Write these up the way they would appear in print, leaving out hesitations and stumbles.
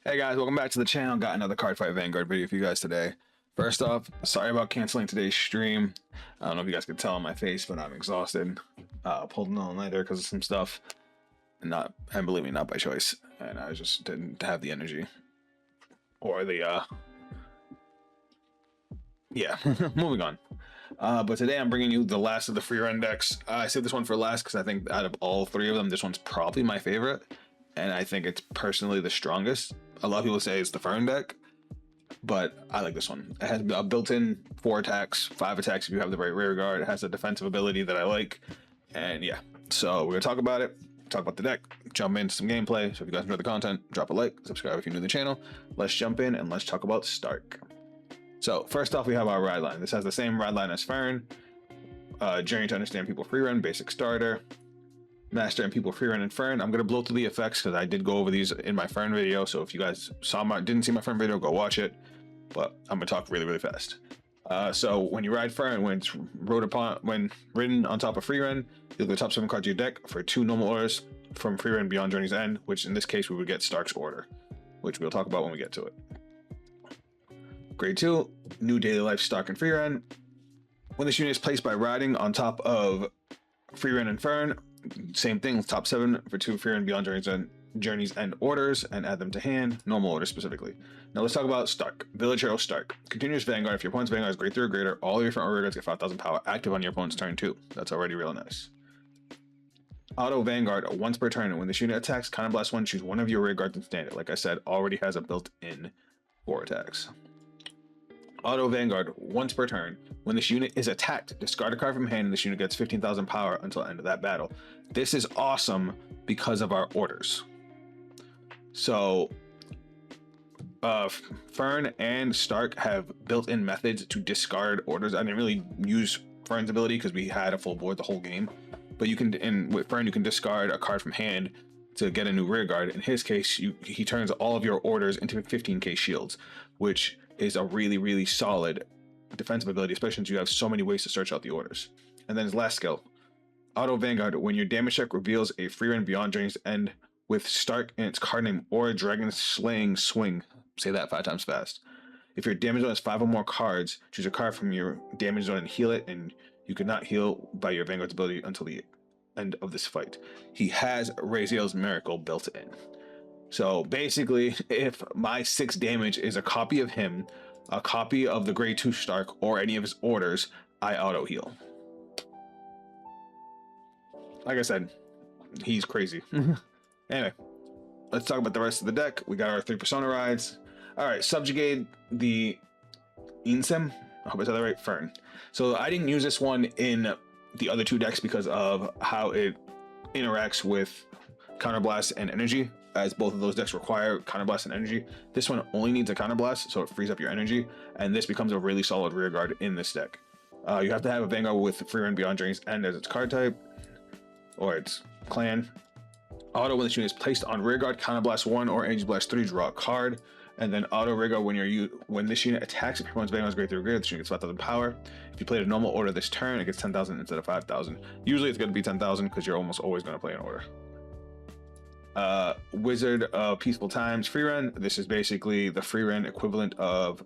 Hey guys, welcome back to the channel. Got another Cardfight Vanguard video for you guys today. First off, sorry about canceling today's stream. I don't know if you guys could tell on my face, but I'm exhausted. Pulled an all-nighter because of some stuff. And believe me, not by choice. And I just didn't have the energy. Or the, yeah, moving on. But today I'm bringing you the last of the Frieren decks. I saved this one for last because I think out of all three of them, this one's probably my favorite. And I think it's personally the strongest. A lot of people say it's the Frieren deck, but I like this one. It has a built-in 4 attacks, 5 attacks if you have the right rear guard. It has a defensive ability that I like. And yeah, so we're gonna talk about it, talk about the deck, jump into some gameplay. So if you guys enjoy the content, drop a like, subscribe if you're new to the channel. Let's jump in and let's talk about Stark. So first off, we have our ride line. This has the same ride line as Frieren. Journey to Understand People Frieren, basic starter. Master and People Frieren and Frieren. I'm going to blow through the effects because I did go over these in my Frieren video. So if you guys didn't see my Frieren video, go watch it. But I'm going to talk really, really fast. So when you ride Frieren, when ridden on top of Frieren, you look at the top 7 cards of your deck for 2 normal orders from Frieren Beyond Journey's End, which in this case we would get Stark's order, which we'll talk about when we get to it. Grade 2, new daily life Stark and Frieren. When this unit is placed by riding on top of Frieren and Frieren, same thing, top 7 for 2 Frieren Beyond Journey's End orders and add them to hand, normal orders specifically. Now let's talk about Stark. Village Hero Stark. Continuous Vanguard. If your opponent's Vanguard is grade 3 or greater, all of your front rear guards get 5,000 power active on your opponent's turn 2. That's already real nice. Auto Vanguard, once per turn. When this unit attacks, counterblast 1, choose one of your rear guards and stand it. Like I said, already has a built-in 4 attacks. Auto Vanguard, once per turn. When this unit is attacked, discard a card from hand and this unit gets 15,000 power until the end of that battle. This is awesome because of our orders. So, Frieren and Stark have built-in methods to discard orders. I didn't really use Frien's ability because we had a full board the whole game. But you can, with Frieren, you can discard a card from hand to get a new rear guard. In his case, he turns all of your orders into 15k shields, which is a really, really solid defensive ability, especially since you have so many ways to search out the orders. And then his last skill, Auto Vanguard. When your damage check reveals a Frieren Beyond Journey's End with Stark in its card name or Dragon Slaying Swing, say that 5 times fast. If your damage zone has 5 or more cards, choose a card from your damage zone and heal it, and you cannot heal by your Vanguard's ability until the end of this fight. He has Raziel's Miracle built in. So basically, if my 6 damage is a copy of him, a copy of the grade 2 Stark, or any of his orders, I auto heal. Like I said, he's crazy. Anyway, let's talk about the rest of the deck. We got our 3 Persona rides. Alright, subjugate the Insem. I hope I said that right, Frieren. So I didn't use this one in the other 2 decks because of how it interacts with Counterblast and Energy, as both of those decks require Counterblast and Energy. This one only needs a Counterblast, so it frees up your energy, and this becomes a really solid rear guard in this deck. You have to have a Vanguard with Frieren Beyond Journey's End as its card type, or its clan. Auto, when this unit is placed on rear guard, Counterblast 1 or Energy Blast 3, draw a card. And then auto rear guard, when this unit attacks, if your opponent's Vanguard is grade 3 or greater, this unit gets 5,000 power. If you played a normal order this turn, it gets 10,000 instead of 5,000. Usually it's going to be 10,000 because you're almost always going to play an order. Wizard of Peaceful Times Frieren. This is basically the Frieren equivalent of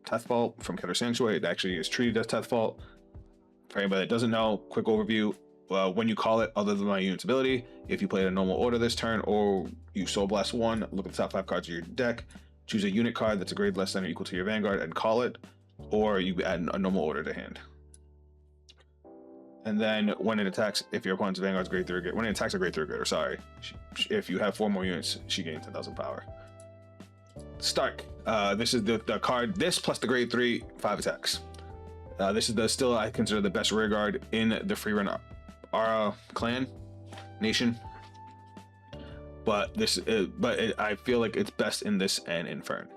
Tethfault from Keter Sanctuary. It actually is treated as Tethfault. For anybody that doesn't know, quick overview. When you call it, other than my unit's ability, if you played a normal order this turn or you Soul Blast 1, look at the top 5 cards of your deck, choose a unit card that's a grade less than or equal to your Vanguard and call it, or you add a normal order to hand. And then when it attacks, if your opponent's Vanguard's grade 3 or greater, when it attacks a grade 3 or greater, sorry, if you have 4 more units, she gains 10,000 power. Stark. This is the card, this plus the grade 3, 5 attacks. This is still, I consider, the best rear guard in the Frieren clan, nation. But I feel like it's best in this and in Frieren.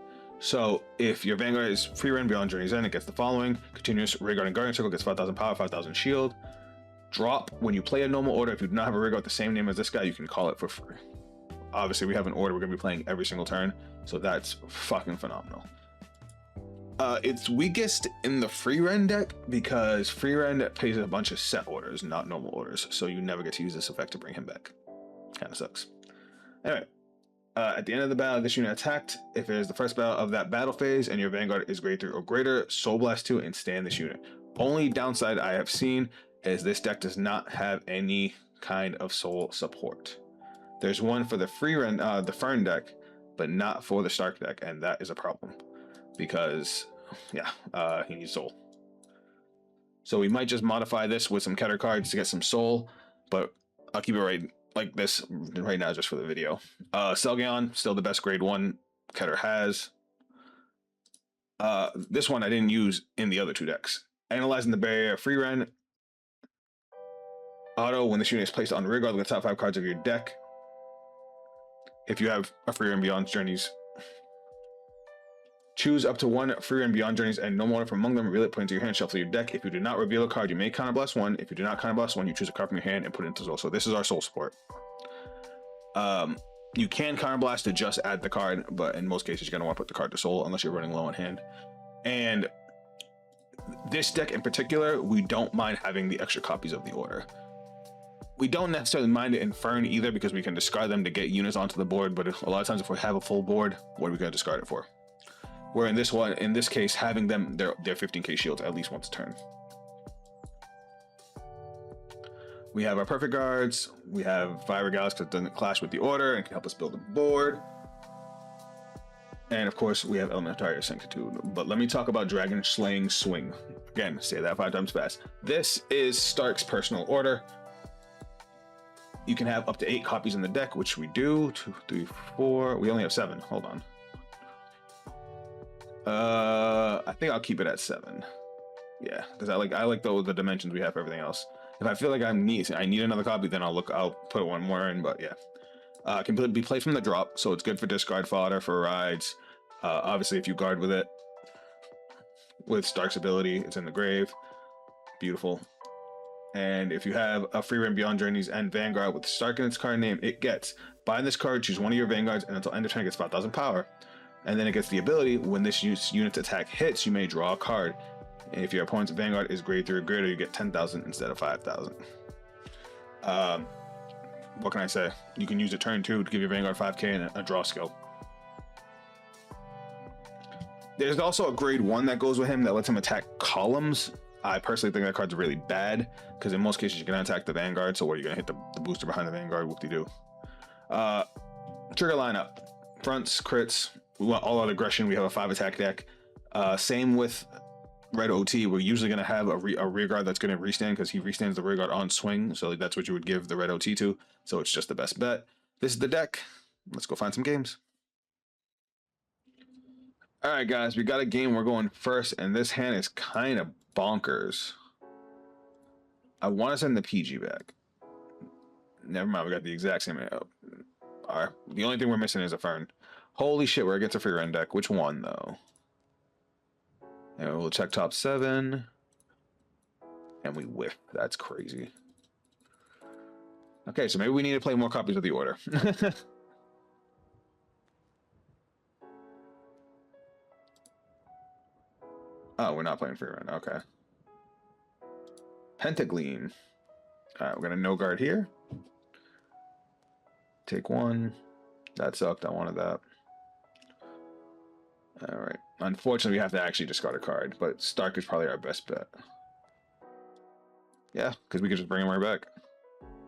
So if your Vanguard is Frieren Beyond Journey's End, it gets the following: continuous rear guard and guardian circle, gets 5,000 power, 5,000 shield. Drop, when you play a normal order, if you do not have a rear guard with the same name as this guy, you can call it for free. Obviously we have an order we're going to be playing every single turn, so that's fucking phenomenal. It's weakest in the Frieren deck because Frieren plays a bunch of set orders, not normal orders, so you never get to use this effect to bring him back. Kind of sucks. Anyway, At the end of the battle, this unit attacked. If it is the first battle of that battle phase and your Vanguard is grade 3 or greater, Soul Blast 2 and stand this unit. Only downside I have seen is this deck does not have any kind of soul support. There's one for the Frieren, the Fern deck, but not for the Stark deck, and that is a problem because, yeah, he needs soul. So we might just modify this with some Keter cards to get some soul, but I'll keep it right like this right now just for the video. Selgion, still the best grade 1 Keter has. This one I didn't use in the other 2 decks. Analyzing the barrier, Frieren. Auto, when this unit is placed on the rearguard, look at the top 5 cards of your deck. If you have a Frieren Beyond Journeys, choose up to 1 Frieren Beyond Journeys and no more from among them. Reveal it, put into your hand, shuffle your deck. If you do not reveal a card, you may counterblast 1. If you do not counterblast 1, you choose a card from your hand and put it into soul. So this is our soul support. You can counterblast to just add the card, but in most cases you're going to want to put the card to soul unless you're running low on hand. And this deck in particular, we don't mind having the extra copies of the order. We don't necessarily mind it in Fern either because we can discard them to get units onto the board, but a lot of times if we have a full board, what are we going to discard it for? Where in this case, having them, their 15k shields at least once a turn. We have our perfect guards. We have Fire Regalis because it doesn't clash with the order and can help us build a board. And of course, we have Elementary Sanctitude. But let me talk about Dragon Slaying Swing. Again, say that 5 times fast. This is Stark's personal order. You can have up to 8 copies in the deck, which we do. 2, 3, 4. We only have 7. Hold on. I think I'll keep it at 7. Yeah, because I like the dimensions we have for everything else. If I feel like I need another copy, then I'll put 1 more in. But yeah, it can be played from the drop, so it's good for discard fodder for rides. Obviously, if you guard with it, with Stark's ability, it's in the grave. Beautiful. And if you have a Frieren Beyond Journeys and Vanguard with Stark in its card name, it gets bind this card, choose one of your Vanguards, and until end of turn, it gets 5,000 power. And then it gets the ability when this unit's attack hits, you may draw a card. And if your opponent's Vanguard is grade 3 or greater, you get 10,000 instead of 5,000. What can I say? You can use a turn 2 to give your Vanguard 5k and a draw skill. There's also a grade 1 that goes with him that lets him attack columns. I personally think that card's really bad because in most cases you're going to attack the Vanguard. So what are you going to hit the booster behind the Vanguard? Whoop-de-doo. Trigger lineup. Fronts, crits. We want all out aggression. We have a 5 attack deck. Same with Red OT. We're usually going to have a rear guard that's going to restand because he restands the rear guard on swing. So that's what you would give the Red OT to. So it's just the best bet. This is the deck. Let's go find some games. All right, guys. We got a game. We're going first. And this hand is kind of bonkers. I want to send the PG back. Never mind. We got the exact same. The only thing we're missing is a Fern. Holy shit, we're against a Frieren deck. Which one, though? And we'll check top 7. And we whiff. That's crazy. Okay, so maybe we need to play more copies of the order. Oh, we're not playing Frieren. Okay. Pentagleam. Alright, we're going to no guard here. Take 1. That sucked. I wanted that. Alright. Unfortunately, we have to actually discard a card, but Stark is probably our best bet. Yeah, because we could just bring him right back.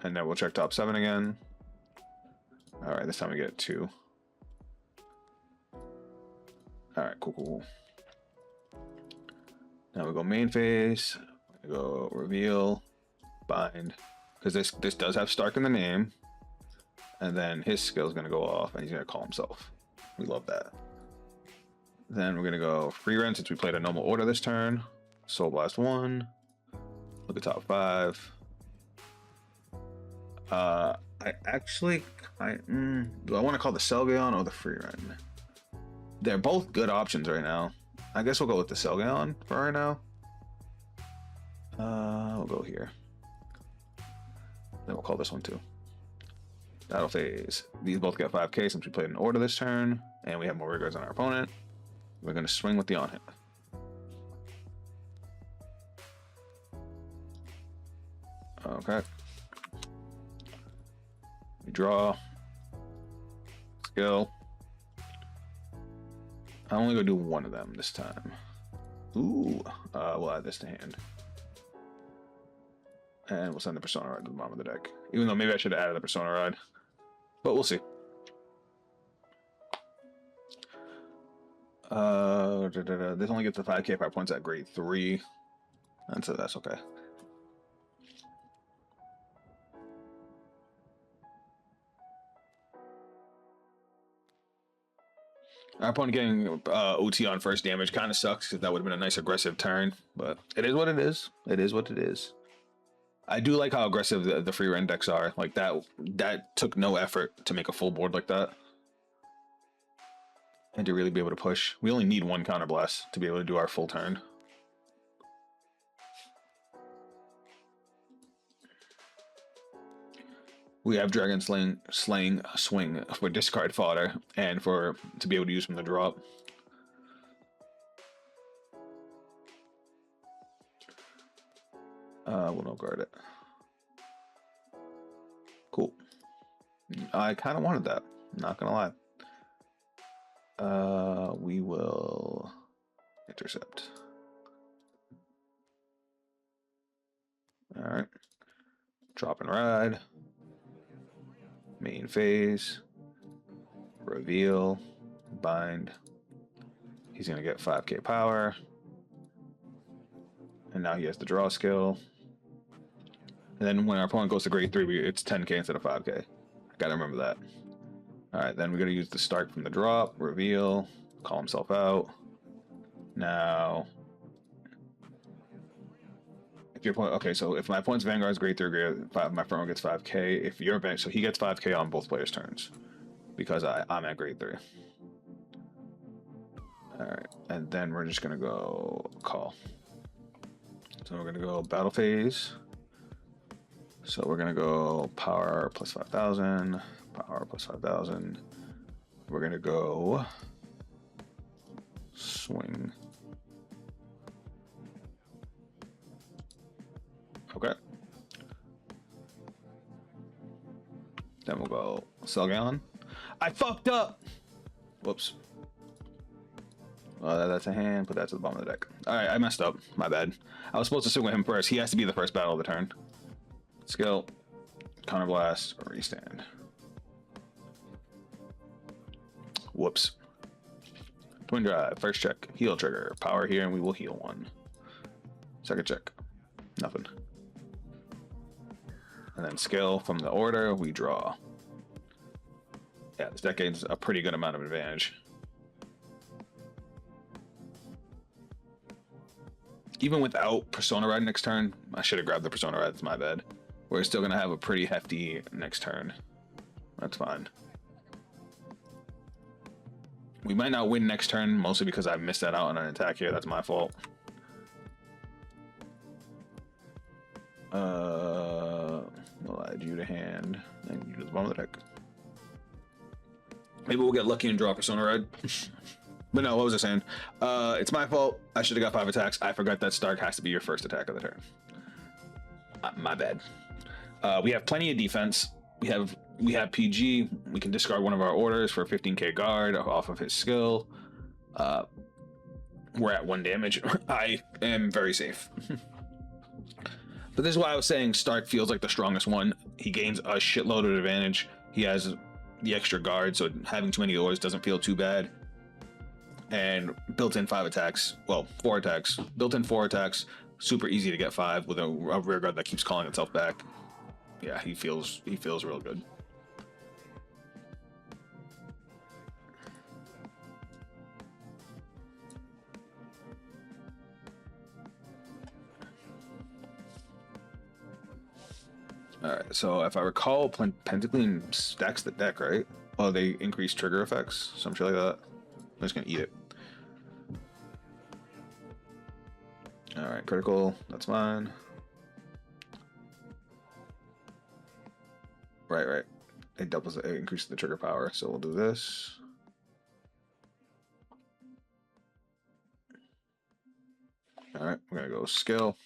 And then we'll check top 7 again. Alright, this time we get 2. Alright, cool. Now we go main phase. We go reveal, bind. Because this does have Stark in the name. And then his skill is going to go off and he's going to call himself. We love that. Then we're going to go Frieren since we played a normal order this turn. Soul Blast 1. Look at top 5. I actually... do I want to call the Selgion or the Frieren? They're both good options right now. I guess we'll go with the Selgion for right now. We'll go here. Then we'll call this one too. Battle phase. These both get 5k since we played an order this turn. And we have more rearguards on our opponent. We're going to swing with the on hit. Okay. We draw. Skill. I'm only gonna do one of them this time. Ooh, we'll add this to hand. And we'll send the Persona Ride to the bottom of the deck. Even though maybe I should have added the Persona Ride. But we'll see. This only gets the 5k power points at grade 3. And so that's okay. Our opponent getting OT on first damage kind of sucks because that would have been a nice aggressive turn. But it is what it is. It is what it is. I do like how aggressive the Frieren decks are. Like that took no effort to make a full board like that. And to really be able to push. We only need one counterblast to be able to do our full turn. We have Dragon Slaying Swing for discard fodder and to be able to use from the drop. We'll no guard it. Cool. I kind of wanted that. Not gonna lie. We will intercept. All right. Drop and ride. Main phase. Reveal. Bind. He's gonna get 5k power. And now he has the draw skill. And then when our opponent goes to grade 3, it's 10k instead of 5k. I gotta remember that. Alright, then we're gonna use the start from the drop, reveal, call himself out. Now, if your opponent, okay, so if my opponent's Vanguard is grade 3, grade 5, my friend gets 5k. If you're so he gets 5k on both players' turns because I'm at grade 3. Alright, and then we're just gonna go call. So we're gonna go battle phase. So we're gonna go power plus 5,000, power plus 5,000. We're gonna go swing. Okay. Then we'll go Selgallon. I fucked up! Whoops. That's a hand, put that to the bottom of the deck. Alright, I messed up. My bad. I was supposed to swing with him first. He has to be the first battle of the turn. Skill, counterblast, or restand. Whoops. Twin drive, first check, heal trigger, power here, and we will heal 1. Second check, nothing. And then skill from the order, we draw. Yeah, this deck gains a pretty good amount of advantage. Even without Persona Ride next turn, I should have grabbed the Persona Ride, it's my bad. We're still going to have a pretty hefty next turn. That's fine. We might not win next turn, mostly because I missed that out on an attack here. That's my fault. We'll add you to hand, and you to the bottom of the deck. Maybe we'll get lucky and draw Persona Ride. But no, what was I saying? It's my fault. I should have got 5 attacks. I forgot that Stark has to be your first attack of the turn. My bad. We have plenty of defense. We have PG. We can discard one of our orders for 15k guard off of his skill. We're at 1 damage. I am very safe. But this is why I was saying Stark feels like the strongest one. He gains a shitload of advantage. He has the extra guard, so having too many orders doesn't feel too bad. And built-in 5 attacks. Well, 4 attacks. Built-in 4 attacks. Super easy to get 5 with a rear guard that keeps calling itself back. Yeah, he feels real good. Alright, so if I recall, Pentaclean stacks the deck, right? Oh, they increase trigger effects, some shit like that. I'm just gonna eat it. Alright, critical, that's mine. Right. It increases the trigger power, so we'll do this. Alright, we're gonna go skill.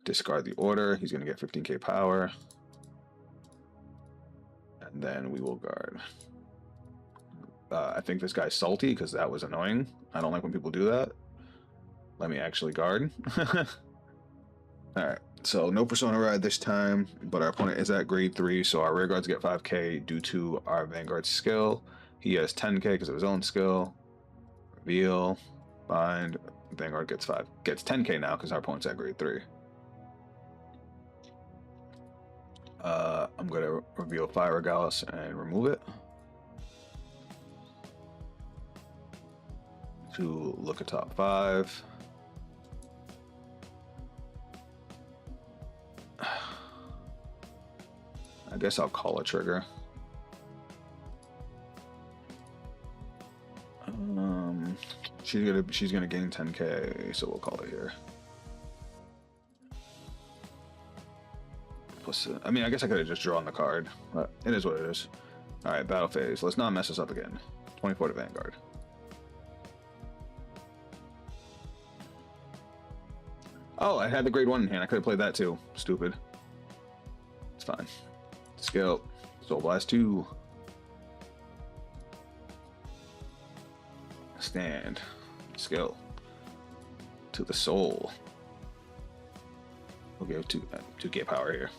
Discard the order. He's gonna get 15k power. And then we will guard. I think this guy's salty because that was annoying. I don't like when people do that. Let me actually guard. Alright, so no Persona Ride this time, but our opponent is at grade 3, so our rear guards get 5k due to our Vanguard skill. He has 10k because of his own skill. Reveal, bind, Vanguard gets 10k now because our opponent's at grade 3. I'm going to reveal Fire Regalis and remove it. To look at top 5. I guess I'll call a trigger. She's gonna gain 10k, so we'll call it here. Plus, I mean, I guess I could have just drawn the card, but it is what it is. All right, battle phase. Let's not mess this up again. 24 to Vanguard. Oh, I had the grade 1 in hand. I could have played that too. Stupid. It's fine. Skill. Soul Blast 2. Stand. Skill. To the soul. We'll give 2k power here.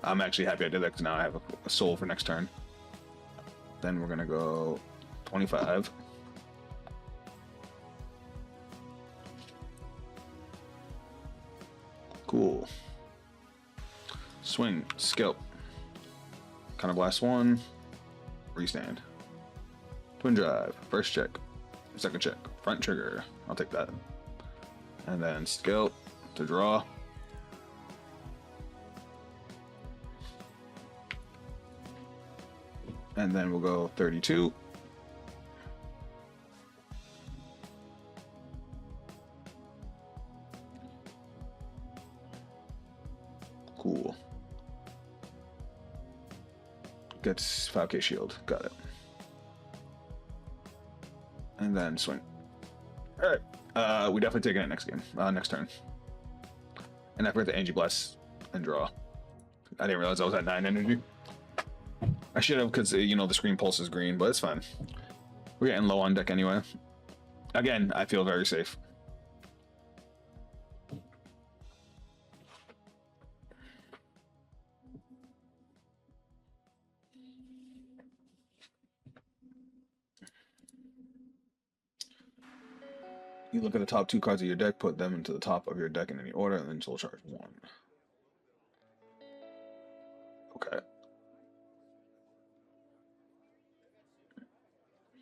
I'm actually happy I did that because now I have a soul for next turn. Then we're going to go 25. Cool. Swing. Skill. Counter Blast 1. Restand. Twin Drive. First check. Second check. Front trigger. I'll take that. And then skill to draw. And then we'll go 32. Cool. Gets 5k shield. Got it. And then swing. All right. We definitely taking it next game. Next turn. And I forgot the Angie Blast and draw. I didn't realize I was at 9 energy. I should have, because you know the screen pulse is green, but it's fine. We're getting low on deck anyway. Again, I feel very safe. You look at the top 2 cards of your deck, put them into the top of your deck in any order, and then soul charge 1. Okay.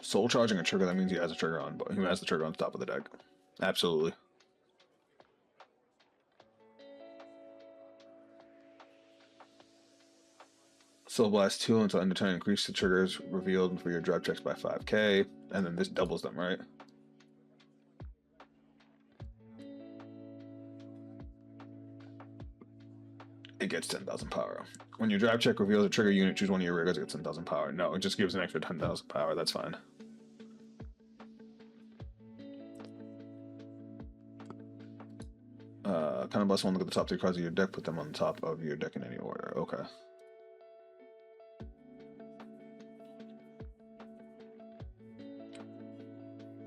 Soul charging a trigger, that means he has a trigger on, but he has the trigger on the top of the deck. Absolutely. Soul Blast 2 until end of turn, increase the triggers revealed for your drop checks by 5k, and then this doubles them, right? It gets 10,000 power. When your drive check reveals a trigger unit, choose one of your rear guards, it gets 10,000 power. No, it just gives an extra 10,000 power. That's fine. Kind of blast 1, look at the top 3 cards of your deck, put them on the top of your deck in any order. Okay.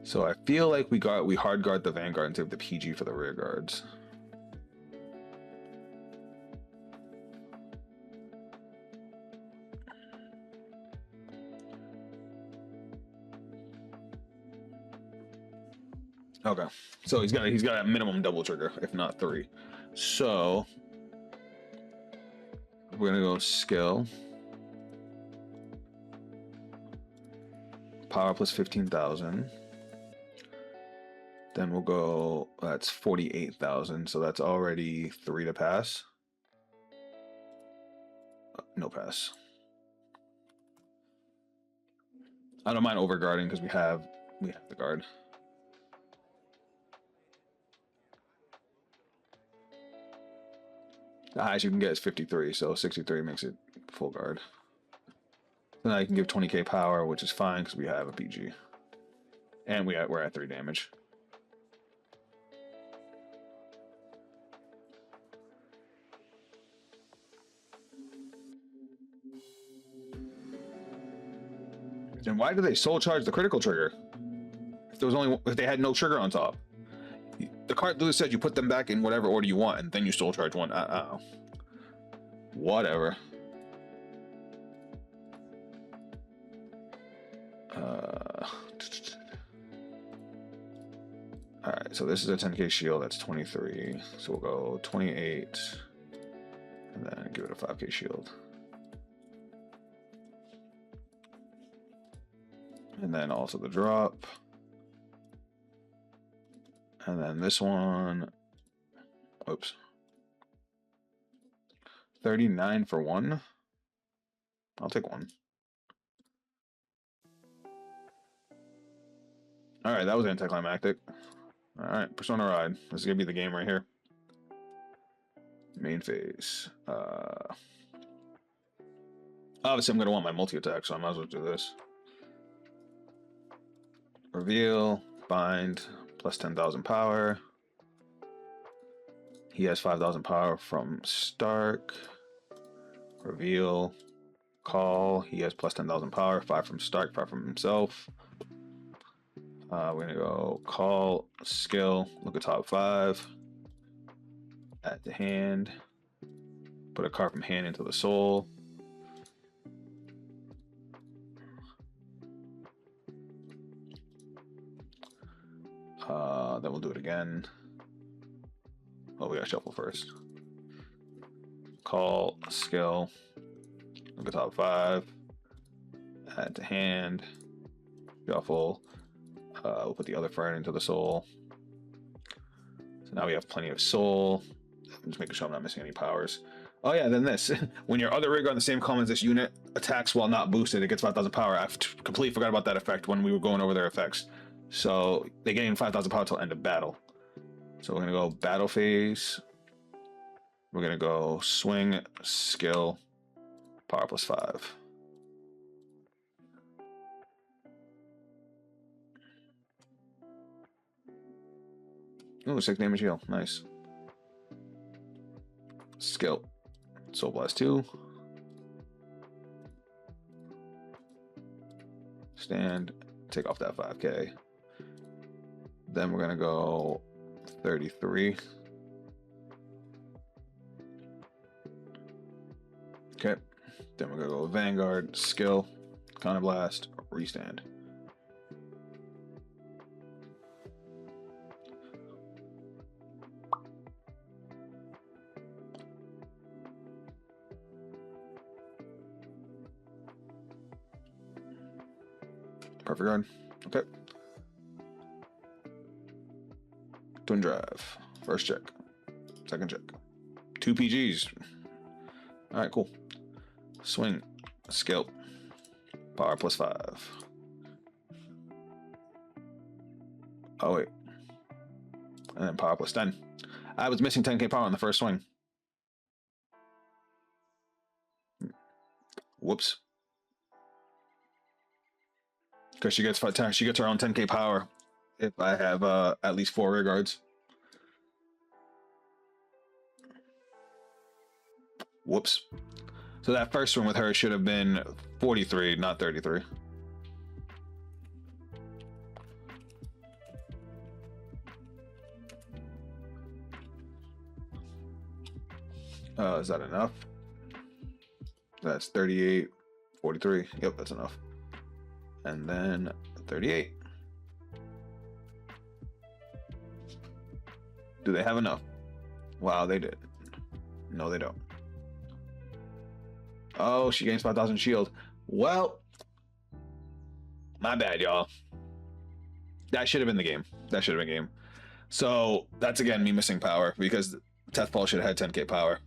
So I feel like we hard guard the Vanguard and save the PG for the rear guards. Okay, so he's got a minimum double trigger, if not 3. So we're gonna go skill, power plus 15,000. Then we'll go. That's 48,000. So that's already 3 to pass. No pass. I don't mind overguarding because we have the guard. The highest you can get is 53, so 63 makes it full guard. So now you can give 20k power, which is fine because we have a PG. And we're at 3 damage. Then why do they soul charge the critical trigger? If they had no trigger on top. The card literally said you put them back in whatever order you want, and then you soul charge one. Whatever. Alright, so this is a 10k shield, that's 23. So we'll go 28, and then give it a 5k shield. And then also the drop. And then this one, oops. 39 for one. I'll take one. Alright, that was anticlimactic. Alright, Persona Ride. This is gonna be the game right here. Main phase. Obviously I'm gonna want my multi-attack, so I might as well do this. Reveal, bind, plus 10,000 power. He has 5,000 power from Stark. Reveal, call. He has plus 10,000 power, 5 from Stark, 5 from himself. We're gonna go call, skill, look at top 5. Add to hand. Put a card from hand into the soul. Then we'll do it again. Oh, we gotta shuffle first. Call, skill, look at top 5. Add to hand. Shuffle. We'll put the other Frieren into the soul. So now we have plenty of soul. I'm just making sure I'm not missing any powers. Oh yeah, then this. When your other rigger on the same column as this unit attacks while not boosted, it gets 5,000 power. I completely forgot about that effect when we were going over their effects. So they gain 5,000 power till end of battle. So we're gonna go battle phase. We're gonna go swing, skill, power plus 5. Ooh, 6 damage heal. Nice. Skill. Soul Blast 2. Stand. Take off that 5k. Then we're going to go 33. Okay. Then we're going to go Vanguard, skill, Counter Blast, restand. Perfect guard. Okay. Twin drive. First check. Second check. 2 PGs. Alright, cool. Swing. Skill. Power plus 5. Oh, wait. And then power plus 10. I was missing 10k power on the first swing. Whoops. Because she gets her own 10k power if I have at least 4 rear guards. Whoops. So that first one with her should have been 43, not 33. Is that enough? That's 38, 43. Yep, that's enough. And then 38. Do they have enough? Wow, they did. No, they don't. Oh, she gains 5,000 shield. Well, my bad, y'all. That should have been the game. That should have been game. So that's again me missing power because Tethball should have had 10k power.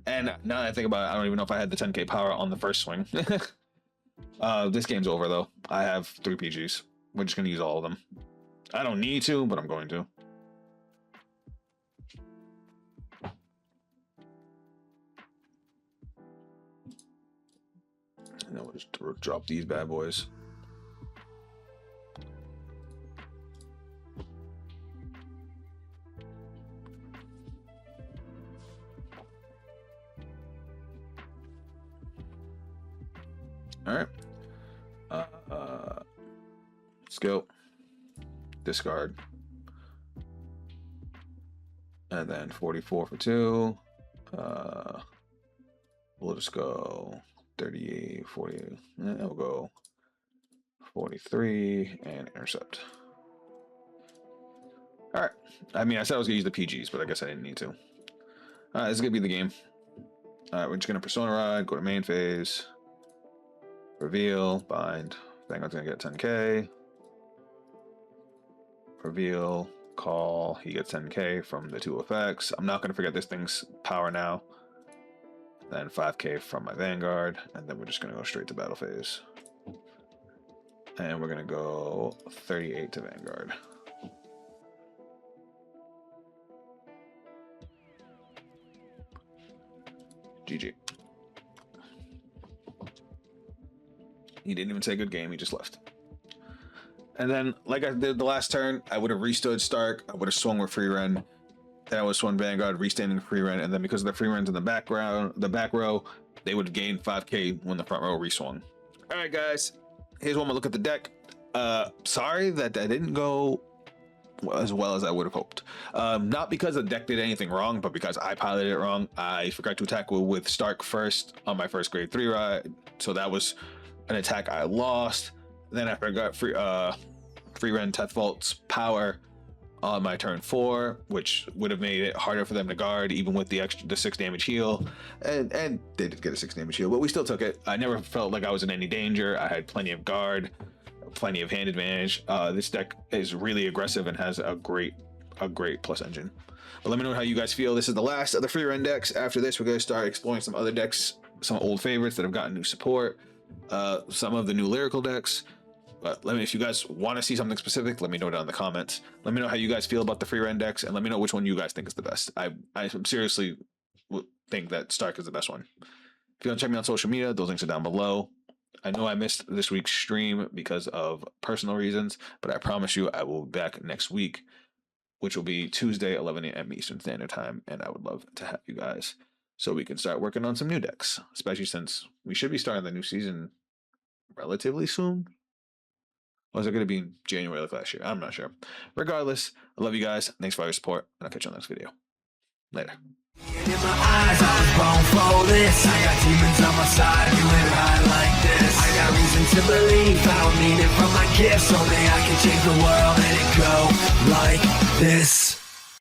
And now that I think about it, I don't even know if I had the 10k power on the first swing. This game's over though. I have 3 PGs. We're just gonna use all of them. I don't need to, but I'm going to. And then we'll just drop these bad boys. All right. skill, discard, and then 44 for 2. We'll just go 38, 40, and we'll go 43 and intercept. All right. I mean, I said I was gonna use the PGs, but I guess I didn't need to. All right, this is gonna be the game. All right, we're just gonna Persona Ride, go to main phase, reveal, bind. Vanguard's gonna get 10k. Reveal, call. He gets 10k from the 2 effects. I'm not gonna forget this thing's power now. Then 5k from my Vanguard, and then we're just gonna go straight to battle phase. And we're gonna go 38 to Vanguard. GG. He didn't even say good game, he just left. And then, like I did the last turn, I would have restood Stark, I would have swung with Frieren, then I would have swung Vanguard, restanding Frieren, and then because of the Frierens in the background, the back row, they would have gained 5k when the front row reswung. Alright guys, here's one more look at the deck. Sorry that I didn't go as well as I would have hoped. Not because the deck did anything wrong, but because I piloted it wrong. I forgot to attack with Stark first on my first grade 3 ride, so that was an attack I lost. Then I forgot Frieren Tethvolt's power on my turn 4, which would have made it harder for them to guard, even with the 6 damage heal. And they did get a 6 damage heal, but we still took it. I never felt like I was in any danger. I had plenty of guard, plenty of hand advantage. This deck is really aggressive and has a great plus engine. But let me know how you guys feel. This is the last of the Frieren decks. After this, we're going to start exploring some other decks, some old favorites that have gotten new support, some of the new lyrical decks. But let me, if you guys want to see something specific, let me know down in the comments. Let me know how you guys feel about the Frieren decks, and let me know which one you guys think is the best. I seriously think that Stark is the best one. If you want to check me on social media, those links are down below. I know I missed this week's stream because of personal reasons, but I promise you I will be back next week, which will be Tuesday, 11 a.m. Eastern Standard Time, and I would love to have you guys so we can start working on some new decks, especially since we should be starting the new season relatively soon. Or is it going to be in January like last year? I'm not sure. Regardless, I love you guys. Thanks for all your support, and I'll catch you on the next video. Later. In my eyes, I was born for this. I got demons on my side, you and I like this. I got reason to believe, found meaning from my gifts. Only I can change the world, let it go like this.